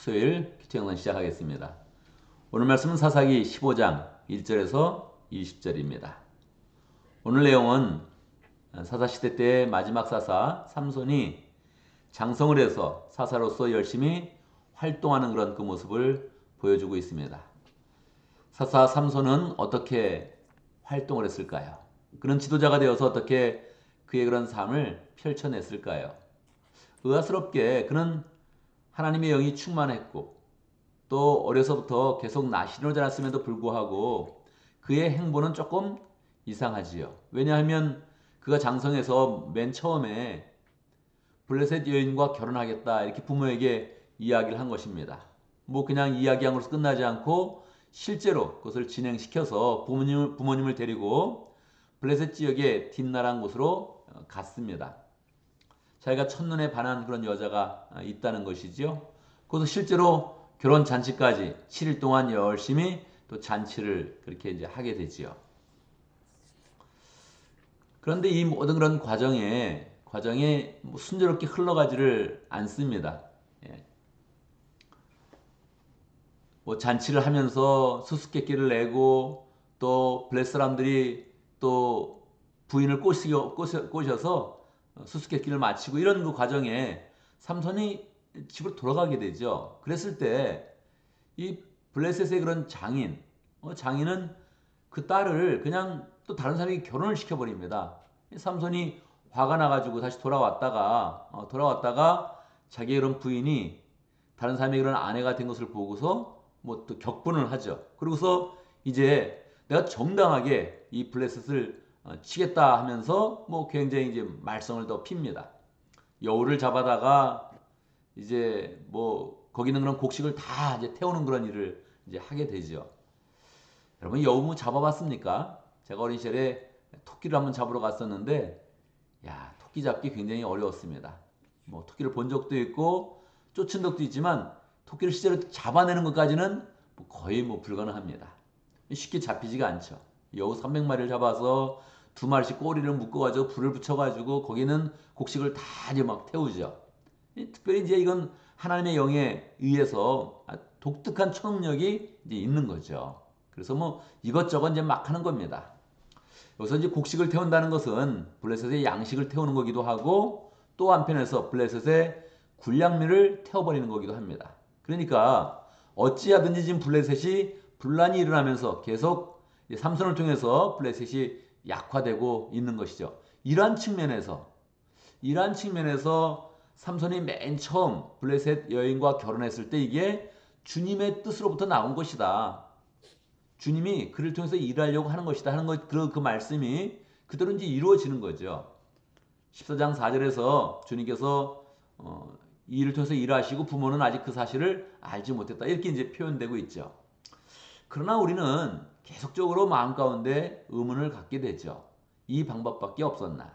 수요일 큐티 영상 시작하겠습니다. 오늘 말씀은 사사기 15장 1절에서 20절입니다. 오늘 내용은 사사시대 때의 마지막 사사 삼손이 장성을 해서 사사로서 열심히 활동하는 그런 그 모습을 보여주고 있습니다. 사사 삼손은 어떻게 활동을 했을까요? 그는 지도자가 되어서 어떻게 그의 그런 삶을 펼쳐냈을까요? 의아스럽게 그는 하나님의 영이 충만했고 또 어려서부터 계속 나시린을 자랐음에도 불구하고 그의 행보는 조금 이상하지요. 왜냐하면 그가 장성해서 맨 처음에 블레셋 여인과 결혼하겠다 이렇게 부모에게 이야기를 한 것입니다. 뭐 그냥 이야기한 것으로 끝나지 않고 실제로 그것을 진행시켜서 부모님을 데리고 블레셋 지역의 뒷나라한 곳으로 갔습니다. 자기가 첫눈에 반한 그런 여자가 있다는 것이지요. 그래서 실제로 결혼 잔치까지 7일 동안 열심히 또 잔치를 그렇게 이제 하게 되지요. 그런데 이 모든 그런 과정에 뭐 순조롭게 흘러가지를 않습니다. 예. 뭐 잔치를 하면서 수수께끼를 내고 또 블레 사람들이 또 부인을 꼬셔서 수수께끼를 마치고 이런 그 과정에 삼손이 집으로 돌아가게 되죠. 그랬을 때 이 블레셋의 그런 장인은 그 딸을 그냥 또 다른 사람에게 결혼을 시켜버립니다. 삼손이 화가 나가지고 다시 돌아왔다가 자기의 그런 부인이 다른 사람의 그런 아내가 된 것을 보고서 뭐 또 격분을 하죠. 그러고서 이제 내가 정당하게 이 블레셋을 치겠다 하면서 뭐 굉장히 이제 말썽을 더 핍니다. 여우를 잡아다가 이제 뭐 거기 있는 그런 곡식을 다 이제 태우는 그런 일을 이제 하게 되죠. 여러분 여우 뭐 잡아봤습니까? 제가 어린 시절에 토끼를 한번 잡으러 갔었는데 야 토끼 잡기 굉장히 어려웠습니다. 뭐 토끼를 본 적도 있고 쫓은 적도 있지만 토끼를 실제로 잡아내는 것까지는 거의 뭐 불가능합니다. 쉽게 잡히지가 않죠. 여우 300마리를 잡아서 2마리씩 꼬리를 묶어가지고 불을 붙여가지고 거기는 곡식을 다 이제 막 태우죠. 특별히 이제 이건 하나님의 영에 의해서 독특한 초능력이 이제 있는 거죠. 그래서 뭐 이것저것 이제 막 하는 겁니다. 여기서 이제 곡식을 태운다는 것은 블레셋의 양식을 태우는 거기도 하고 또 한편에서 블레셋의 군량미를 태워버리는 거기도 합니다. 그러니까 어찌하든지 지금 블레셋이 분란이 일어나면서 계속 삼손을 통해서 블레셋이 약화되고 있는 것이죠. 이러한 측면에서 삼손이 맨 처음 블레셋 여인과 결혼했을 때 이게 주님의 뜻으로부터 나온 것이다. 주님이 그를 통해서 일하려고 하는 것이다 하는 그 말씀이 그대로 이제 이루어지는 거죠. 14장 4절에서 주님께서 이 일을 통해서 일하시고 부모는 아직 그 사실을 알지 못했다. 이렇게 이제 표현되고 있죠. 그러나 우리는 계속적으로 마음 가운데 의문을 갖게 되죠. 이 방법밖에 없었나?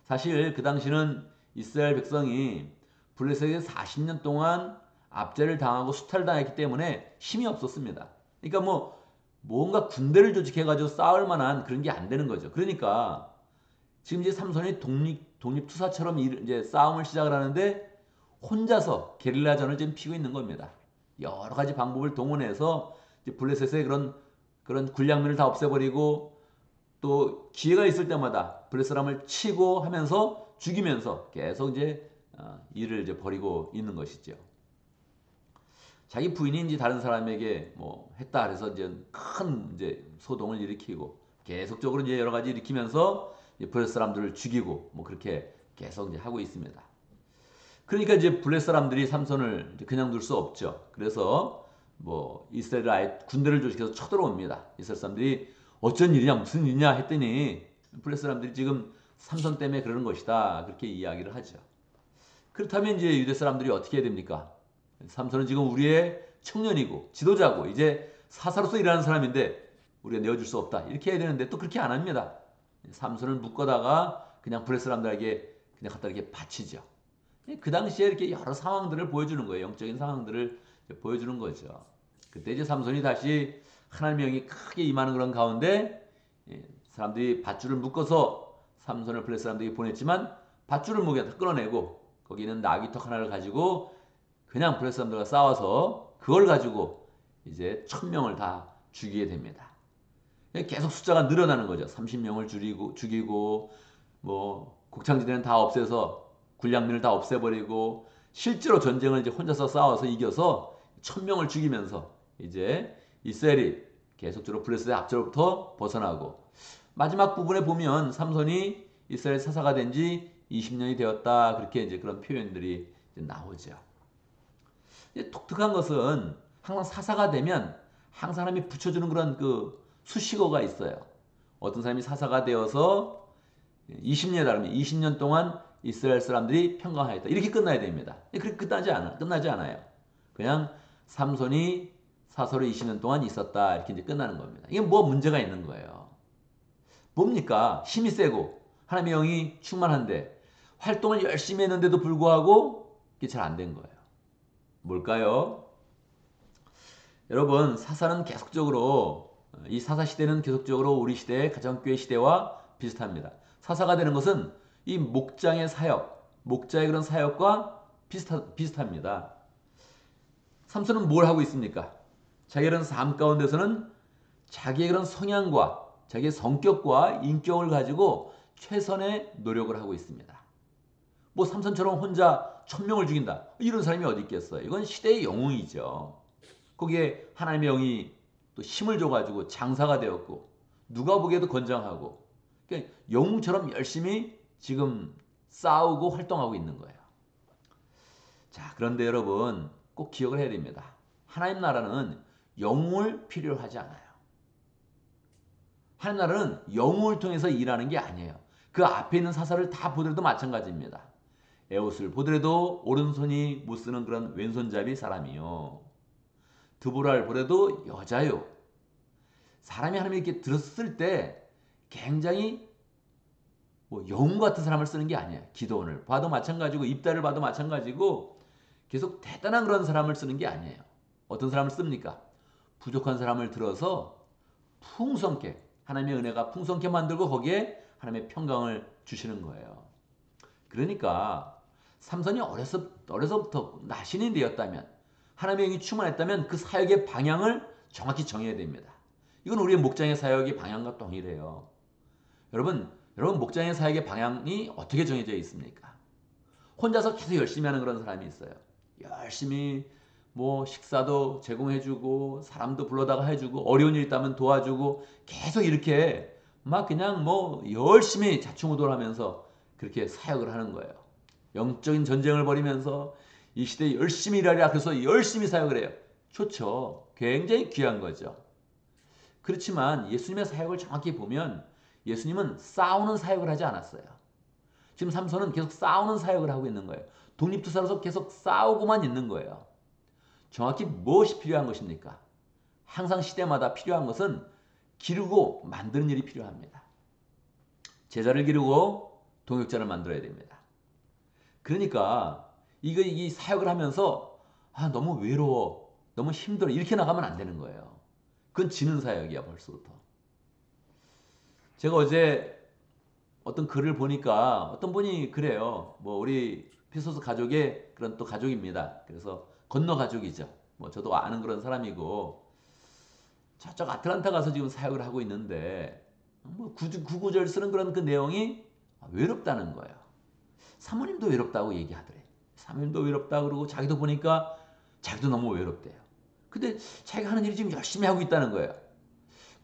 사실 그 당시는 이스라엘 백성이 블레셋에 40년 동안 압제를 당하고 수탈을 당했기 때문에 힘이 없었습니다. 그러니까 뭐 뭔가 군대를 조직해가지고 싸울 만한 그런 게 안 되는 거죠. 그러니까 지금 이제 삼손이 독립투사처럼 이제 싸움을 시작을 하는데 혼자서 게릴라전을 지금 피고 있는 겁니다. 여러 가지 방법을 동원해서 이제 블레셋의 그런 군량민을 다 없애버리고 또 기회가 있을 때마다 블레셋 사람을 치고 하면서 죽이면서 계속 이제 일을 이제 벌이고 있는 것이죠. 자기 부인인지 다른 사람에게 뭐 했다 그래서 이제 큰 이제 소동을 일으키고 계속적으로 이제 여러 가지 일으키면서 블레셋 사람들을 죽이고 뭐 그렇게 계속 이제 하고 있습니다. 그러니까 이제 블레셋 사람들이 삼손을 그냥 둘 수 없죠. 그래서 뭐 이스라엘을 아예 군대를 조직해서 쳐들어옵니다. 이스라엘 사람들이 어쩐 일이냐 무슨 일이냐 했더니 블레셋 사람들이 지금 삼손 때문에 그러는 것이다 그렇게 이야기를 하죠. 그렇다면 이제 유대 사람들이 어떻게 해야 됩니까? 삼손은 지금 우리의 청년이고 지도자고 이제 사사로서 일하는 사람인데 우리가 내어줄 수 없다 이렇게 해야 되는데 또 그렇게 안 합니다. 삼손을 묶어다가 그냥 블레셋 사람들에게 그냥 갖다 이렇게 바치죠. 그 당시에 이렇게 여러 상황들을 보여주는 거예요. 영적인 상황들을 보여주는 거죠. 그때 이제 삼손이 다시 하나님의 영이 크게 임하는 그런 가운데 사람들이 밧줄을 묶어서 삼손을 블레셋 사람들에게 보냈지만 밧줄을 목에다 끊어내고 거기는 나귀턱 하나를 가지고 그냥 블레셋 사람들과 싸워서 그걸 가지고 이제 1000명을 다 죽이게 됩니다. 계속 숫자가 늘어나는 거죠. 30명을 죽이고 뭐 곡창지대는 다 없애서 군량민을 다 없애버리고 실제로 전쟁을 이제 혼자서 싸워서 이겨서 1000명을 죽이면서 이제 이스라엘이 계속적으로 블레셋의 압제로부터 벗어나고 마지막 부분에 보면 삼손이 이스라엘 사사가 된 지 20년이 되었다. 그렇게 이제 그런 표현들이 이제 나오죠. 독특한 것은 항상 사사가 되면 항상 사람이 붙여주는 그런 그 수식어가 있어요. 어떤 사람이 사사가 되어서 20년에 달하면 20년 동안 이스라엘 사람들이 평강하였다. 이렇게 끝나야 됩니다. 그렇게 끝나지 않아요. 그냥 삼손이 사서로 20년 동안 있었다. 이렇게 이제 끝나는 겁니다. 이게 뭐 문제가 있는 거예요. 뭡니까? 힘이 세고 하나님의 영이 충만한데 활동을 열심히 했는데도 불구하고 이게 잘 안 된 거예요. 뭘까요? 여러분, 사사는 계속적으로 이 사사 시대는 계속적으로 우리 시대의 가정교회 시대와 비슷합니다. 사사가 되는 것은 이 목장의 사역, 목자의 그런 사역과 비슷합니다. 삼손은 뭘 하고 있습니까? 자기의 그런 삶 가운데서는 자기의 그런 성향과 자기의 성격과 인격을 가지고 최선의 노력을 하고 있습니다. 뭐 삼손처럼 혼자 1000명을 죽인다. 이런 사람이 어디 있겠어요? 이건 시대의 영웅이죠. 거기에 하나님의 영이 또 힘을 줘가지고 장사가 되었고 누가 보기에도 건장하고 그러니까 영웅처럼 열심히 지금 싸우고 활동하고 있는 거예요. 자, 그런데 여러분 꼭 기억을 해야 됩니다. 하나님 나라는 영웅을 필요로 하지 않아요. 하나님 나라는 영웅을 통해서 일하는 게 아니에요. 그 앞에 있는 사사를 다 보더라도 마찬가지입니다. 에옷을 보더라도 오른손이 못 쓰는 그런 왼손잡이 사람이요. 드보라를 보더라도 여자요. 사람이 하나님이 이렇게 들었을 때 굉장히 뭐 영웅 같은 사람을 쓰는 게 아니에요. 기도원을 봐도 마찬가지고 입다를 봐도 마찬가지고 계속 대단한 그런 사람을 쓰는 게 아니에요. 어떤 사람을 씁니까? 부족한 사람을 들어서 풍성케 하나님의 은혜가 풍성케 만들고 거기에 하나님의 평강을 주시는 거예요. 그러니까 삼손이 어려서부터 나신이 되었다면 하나님의 영이 충만했다면 그 사역의 방향을 정확히 정해야 됩니다. 이건 우리의 목장의 사역의 방향과 동일해요. 여러분 목장의 사역의 방향이 어떻게 정해져 있습니까? 혼자서 계속 열심히 하는 그런 사람이 있어요. 열심히 뭐 식사도 제공해주고 사람도 불러다가 해주고 어려운 일 있다면 도와주고 계속 이렇게 막 그냥 뭐 열심히 자충우돌하면서 그렇게 사역을 하는 거예요. 영적인 전쟁을 벌이면서 이 시대에 열심히 일하리라 그래서 열심히 사역을 해요. 좋죠. 굉장히 귀한 거죠. 그렇지만 예수님의 사역을 정확히 보면 예수님은 싸우는 사역을 하지 않았어요. 지금 삼손은 계속 싸우는 사역을 하고 있는 거예요. 독립투사로서 계속 싸우고만 있는 거예요. 정확히 무엇이 필요한 것입니까? 항상 시대마다 필요한 것은 기르고 만드는 일이 필요합니다. 제자를 기르고 동역자를 만들어야 됩니다. 그러니까 이 사역을 하면서 너무 외로워, 너무 힘들어 이렇게 나가면 안 되는 거예요. 그건 지는 사역이야 벌써부터. 제가 어제 어떤 글을 보니까 어떤 분이 그래요. 뭐 우리 피소스 가족의 그런 또 가족입니다. 그래서 건너 가족이죠. 뭐 저도 아는 그런 사람이고 저쪽 아틀란타 가서 지금 사역을 하고 있는데 뭐 구구절 쓰는 그런 그 내용이 외롭다는 거예요. 사모님도 외롭다고 얘기하더래. 사모님도 외롭다 그러고 자기도 보니까 자기도 너무 외롭대요. 근데 자기가 하는 일이 지금 열심히 하고 있다는 거예요.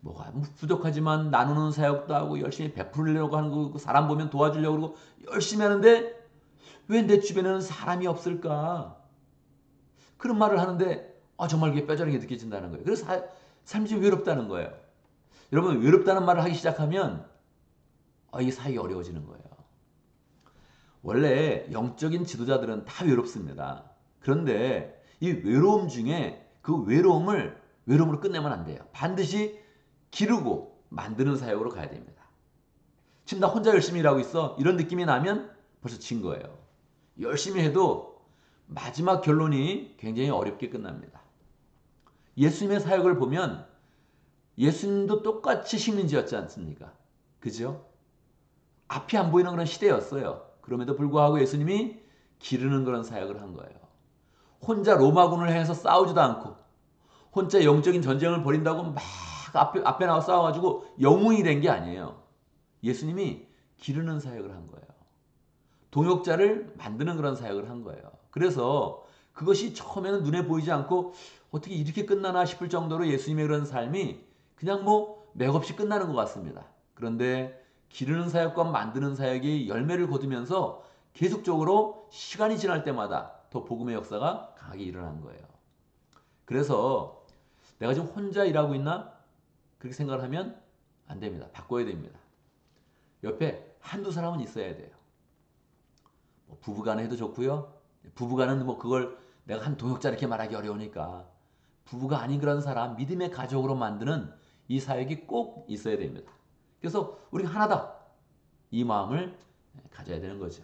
뭐가 부족하지만 나누는 사역도 하고 열심히 베풀려고 하는 거 사람 보면 도와주려고 그러고 열심히 하는데 왜 내 주변에는 사람이 없을까? 그런 말을 하는데 정말 그게 뼈저리게 느껴진다는 거예요. 그래서 삶이 좀 외롭다는 거예요. 여러분 외롭다는 말을 하기 시작하면 이 사역이 어려워지는 거예요. 원래 영적인 지도자들은 다 외롭습니다. 그런데 이 외로움 중에 그 외로움으로 끝내면 안 돼요. 반드시 기르고 만드는 사역으로 가야 됩니다. 지금 나 혼자 열심히 일하고 있어. 이런 느낌이 나면 벌써 진 거예요. 열심히 해도 마지막 결론이 굉장히 어렵게 끝납니다. 예수님의 사역을 보면 예수님도 똑같이 식민지였지 않습니까? 그죠? 앞이 안 보이는 그런 시대였어요. 그럼에도 불구하고 예수님이 기르는 그런 사역을 한 거예요. 혼자 로마군을 해서 싸우지도 않고 혼자 영적인 전쟁을 벌인다고 막 앞에 나와 싸워가지고 영웅이 된 게 아니에요. 예수님이 기르는 사역을 한 거예요. 동역자를 만드는 그런 사역을 한 거예요. 그래서 그것이 처음에는 눈에 보이지 않고 어떻게 이렇게 끝나나 싶을 정도로 예수님의 그런 삶이 그냥 뭐 맥없이 끝나는 것 같습니다. 그런데 기르는 사역과 만드는 사역이 열매를 거두면서 계속적으로 시간이 지날 때마다 더 복음의 역사가 강하게 일어난 거예요. 그래서 내가 지금 혼자 일하고 있나? 그렇게 생각을 하면 안 됩니다. 바꿔야 됩니다. 옆에 한두 사람은 있어야 돼요. 뭐 부부간에 해도 좋고요. 부부간은 뭐 그걸 내가 한 동역자 이렇게 말하기 어려우니까 부부가 아닌 그런 사람, 믿음의 가족으로 만드는 이 사역이 꼭 있어야 됩니다. 그래서 우리가 하나다. 이 마음을 가져야 되는 거죠.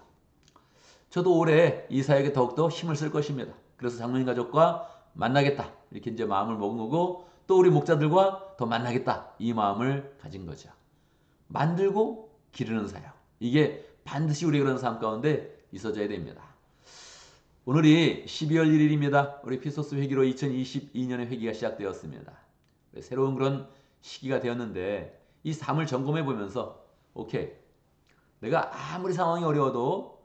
저도 올해 이 사역에 더욱더 힘을 쓸 것입니다. 그래서 장로님 가족과 만나겠다. 이렇게 이제 마음을 먹은 거고 또 우리 목자들과 더 만나겠다. 이 마음을 가진 거죠. 만들고 기르는 사역. 이게 반드시 우리 그런 삶 가운데 있어져야 됩니다. 오늘이 12월 1일입니다. 우리 피소스 회기로 2022년의 회기가 시작되었습니다. 새로운 그런 시기가 되었는데 이 삶을 점검해 보면서 오케이, 내가 아무리 상황이 어려워도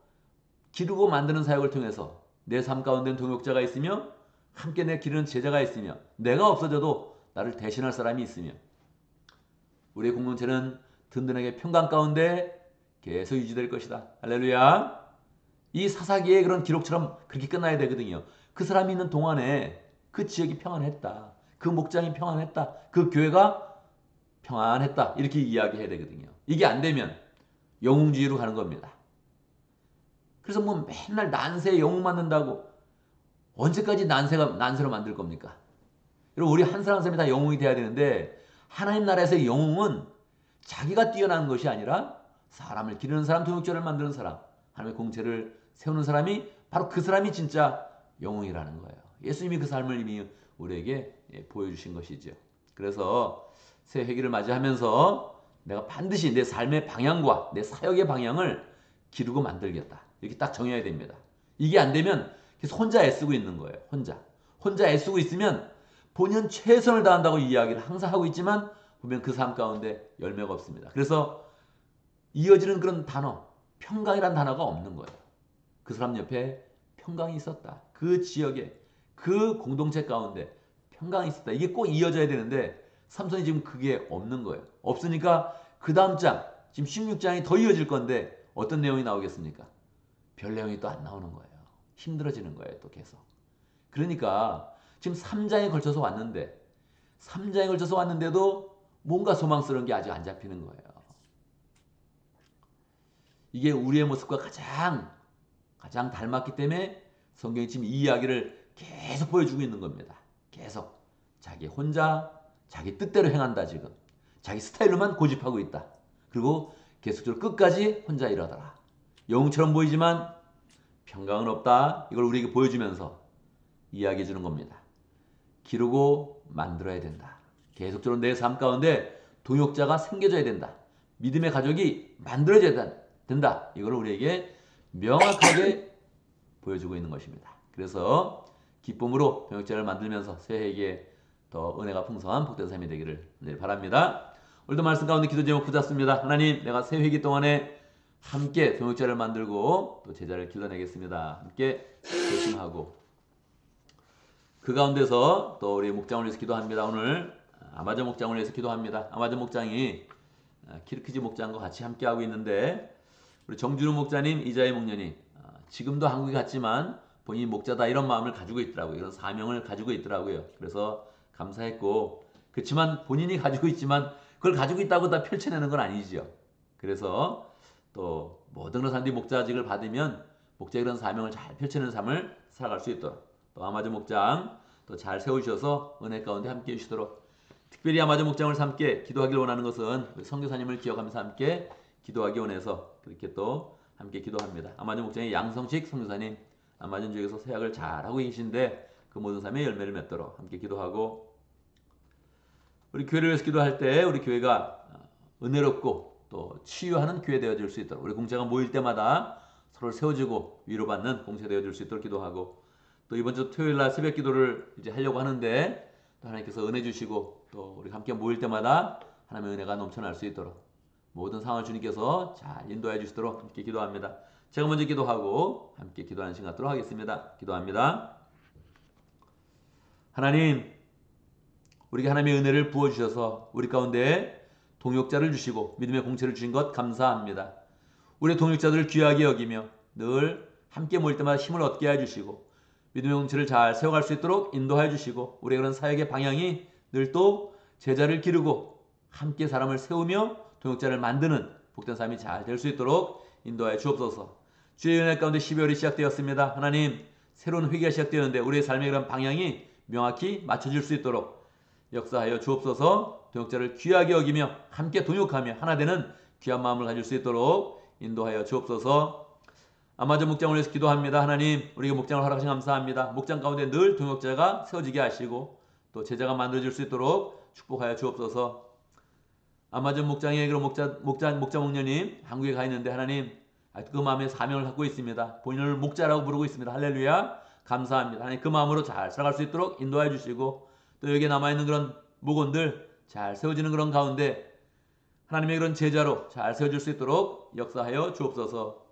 기르고 만드는 사역을 통해서 내 삶 가운데는 동역자가 있으며 함께 내 기르는 제자가 있으며 내가 없어져도 나를 대신할 사람이 있으며 우리의 공동체는 든든하게 평강 가운데 계속 유지될 것이다. 할렐루야. 이 사사기의 그런 기록처럼 그렇게 끝나야 되거든요. 그 사람이 있는 동안에 그 지역이 평안했다. 그 목장이 평안했다. 그 교회가 평안했다. 이렇게 이야기해야 되거든요. 이게 안 되면 영웅주의로 가는 겁니다. 그래서 뭐 맨날 난세에 영웅 만든다고 언제까지 난세로 만들 겁니까? 여러분 우리 한 사람 한 사람이 다 영웅이 돼야 되는데 하나님 나라에서의 영웅은 자기가 뛰어난 것이 아니라 사람을 기르는 사람, 동역자를 만드는 사람, 하나님의 공체를 세우는 사람이 바로 그 사람이 진짜 영웅이라는 거예요. 예수님이 그 삶을 이미 우리에게 보여주신 것이죠. 그래서 새 회기를 맞이하면서 내가 반드시 내 삶의 방향과 내 사역의 방향을 기르고 만들겠다. 이렇게 딱 정해야 됩니다. 이게 안 되면 계속 혼자 애쓰고 있는 거예요. 혼자 애쓰고 있으면 본인 최선을 다한다고 이야기를 항상 하고 있지만 보면 그 삶 가운데 열매가 없습니다. 그래서 이어지는 그런 단어, 평강이라는 단어가 없는 거예요. 그 사람 옆에 평강이 있었다. 그 지역에, 그 공동체 가운데 평강이 있었다. 이게 꼭 이어져야 되는데 삼손이 지금 그게 없는 거예요. 없으니까 그 다음 장, 지금 16장이 더 이어질 건데 어떤 내용이 나오겠습니까? 별 내용이 또 안 나오는 거예요. 힘들어지는 거예요. 또 계속. 그러니까 지금 3장에 걸쳐서 왔는데 3장에 걸쳐서 왔는데도 뭔가 소망스러운 게 아직 안 잡히는 거예요. 이게 우리의 모습과 가장 닮았기 때문에 성경이 지금 이 이야기를 계속 보여주고 있는 겁니다. 계속 자기 혼자 자기 뜻대로 행한다 지금. 자기 스타일로만 고집하고 있다. 그리고 계속적으로 끝까지 혼자 일하더라. 영웅처럼 보이지만 평강은 없다. 이걸 우리에게 보여주면서 이야기해 주는 겁니다. 기르고 만들어야 된다. 계속적으로 내 삶 가운데 동역자가 생겨져야 된다. 믿음의 가족이 만들어져야 된다. 이걸 우리에게 명확하게 보여주고 있는 것입니다. 그래서 기쁨으로 동역자를 만들면서 새해에게 더 은혜가 풍성한 복된 삶이 되기를 바랍니다. 오늘도 말씀 가운데 기도 제목 붙잡습니다. 하나님, 내가 새해기 동안에 함께 동역자를 만들고 또 제자를 길러내겠습니다. 함께 결심하고 그 가운데서 또 우리 목장을 위해서 기도합니다. 오늘 아마존 목장을 위해서 기도합니다. 아마존 목장이 키르키즈 목장과 같이 함께하고 있는데 우리 정준우 목자님, 이자희 목녀님 지금도 한국에 갔지만 본인이 목자다 이런 마음을 가지고 있더라고요. 이런 사명을 가지고 있더라고요. 그래서 감사했고 그렇지만 본인이 가지고 있지만 그걸 가지고 있다고 다 펼쳐내는 건 아니죠. 그래서 또 모든 사람들이 목자직을 받으면 목자의 그런 사명을 잘 펼쳐내는 삶을 살아갈 수 있도록 또 아마존 목장 또 잘 세우셔서 은혜 가운데 함께 해주시도록 특별히 아마존 목장을 함께 기도하기를 원하는 것은 우리 선교사님을 기억하면서 함께 기도하기 원해서 그렇게 또 함께 기도합니다. 아마존 목장의 양성식 선교사님 아마존 지역에서 사역을 잘 하고 계신데 그 모든 삶의 열매를 맺도록 함께 기도하고 우리 교회를 위해서 기도할 때 우리 교회가 은혜롭고 또 치유하는 교회 되어질 수 있도록 우리 공체가 모일 때마다 서로를 세워주고 위로받는 공체 되어질 수 있도록 기도하고 또 이번 주 토요일 날 새벽 기도를 이제 하려고 하는데 또 하나님께서 은혜 주시고 또 우리 함께 모일 때마다 하나님의 은혜가 넘쳐날 수 있도록 모든 상황을 주님께서 잘 인도해 주시도록 함께 기도합니다. 제가 먼저 기도하고 함께 기도하는 시간 갖도록 하겠습니다. 기도합니다. 하나님, 우리에게 하나님의 은혜를 부어주셔서 우리 가운데 동역자를 주시고 믿음의 공채를 주신 것 감사합니다. 우리 동역자들을 귀하게 여기며 늘 함께 모일 때마다 힘을 얻게 해주시고 믿음의 공채를 잘 세워갈 수 있도록 인도해 주시고 우리의 그런 사역의 방향이 늘 또 제자를 기르고 함께 사람을 세우며 동역자를 만드는 복된 삶이 잘 될 수 있도록 인도하여 주옵소서. 주의 은혜 가운데 12월이 시작되었습니다. 하나님, 새로운 회개가 시작되었는데 우리의 삶의 그런 방향이 명확히 맞춰질 수 있도록 역사하여 주옵소서. 동역자를 귀하게 여기며 함께 동역하며 하나 되는 귀한 마음을 가질 수 있도록 인도하여 주옵소서. 아마존 목장을 위해서 기도합니다. 하나님, 우리에게 목장을 허락하신 감사합니다. 목장 가운데 늘 동역자가 세워지게 하시고 또 제자가 만들어질 수 있도록 축복하여 주옵소서. 아마존 목장의 그런 목자 목녀님 한국에 가 있는데 하나님, 그 마음에 사명을 갖고 있습니다. 본인을 목자라고 부르고 있습니다. 할렐루야. 감사합니다. 하나님, 그 마음으로 잘 살아갈 수 있도록 인도해 주시고 또 여기에 남아있는 그런 목원들 잘 세워지는 그런 가운데 하나님의 그런 제자로 잘 세워질 수 있도록 역사하여 주옵소서.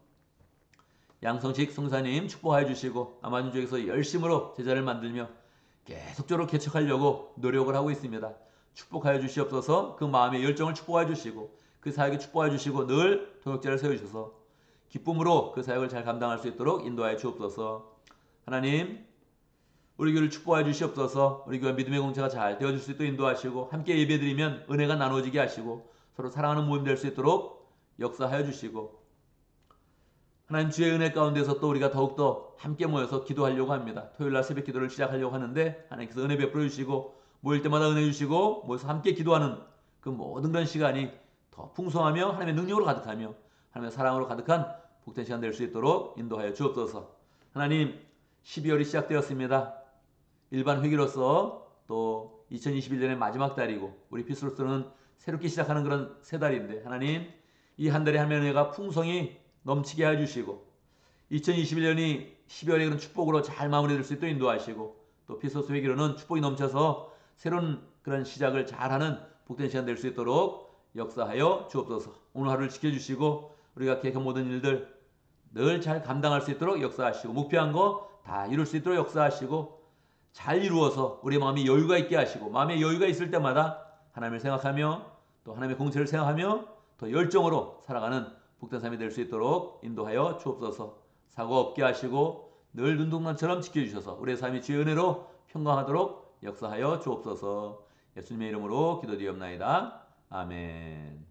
양성식 성사님 축복하여 주시고 아마존 쪽에서 열심으로 제자를 만들며 계속적으로 개척하려고 노력을 하고 있습니다. 축복하여 주시옵소서. 그 마음의 열정을 축복하여 주시고 그 사역에 축복하여 주시고 늘 동역자를 세우셔서 기쁨으로 그 사역을 잘 감당할 수 있도록 인도하여 주옵소서. 하나님, 우리 교회를 축복하여 주시옵소서. 우리 교회 믿음의 공체가 잘 되어질 수 있도록 인도하시고 함께 예배드리면 은혜가 나눠지게 하시고 서로 사랑하는 모임 될 수 있도록 역사하여 주시고 하나님, 주의 은혜 가운데서 또 우리가 더욱더 함께 모여서 기도하려고 합니다. 토요일날 새벽 기도를 시작하려고 하는데 하나님께서 은혜 베풀어 주시고 모일 때마다 은혜 주시고 모여서 함께 기도하는 그 모든 그런 시간이 더 풍성하며 하나님의 능력으로 가득하며 하나님의 사랑으로 가득한 복된 시간 될 수 있도록 인도하여 주옵소서. 하나님, 12월이 시작되었습니다. 일반 회기로서 또 2021년의 마지막 달이고 우리 피스로서는 새롭게 시작하는 그런 세 달인데 하나님, 이 한 달에 하나님의 은혜가 풍성히 넘치게 해주시고 2021년이 12월의 그런 축복으로 잘 마무리될 수 있도록 인도하시고 또 피스로서 회기로는 축복이 넘쳐서 새로운 그런 시작을 잘하는 복된 시간 될 수 있도록 역사하여 주옵소서. 오늘 하루를 지켜주시고 우리가 계획한 모든 일들 늘 잘 감당할 수 있도록 역사하시고 목표한 거 다 이룰 수 있도록 역사하시고 잘 이루어서 우리 마음이 여유가 있게 하시고 마음에 여유가 있을 때마다 하나님을 생각하며 또 하나님의 공체를 생각하며 더 열정으로 살아가는 복된 삶이 될 수 있도록 인도하여 주옵소서. 사고 없게 하시고 늘 눈동산처럼 지켜주셔서 우리의 삶이 주의 은혜로 평강하도록 역사하여 주옵소서. 예수님의 이름으로 기도드리옵나이다. 아멘.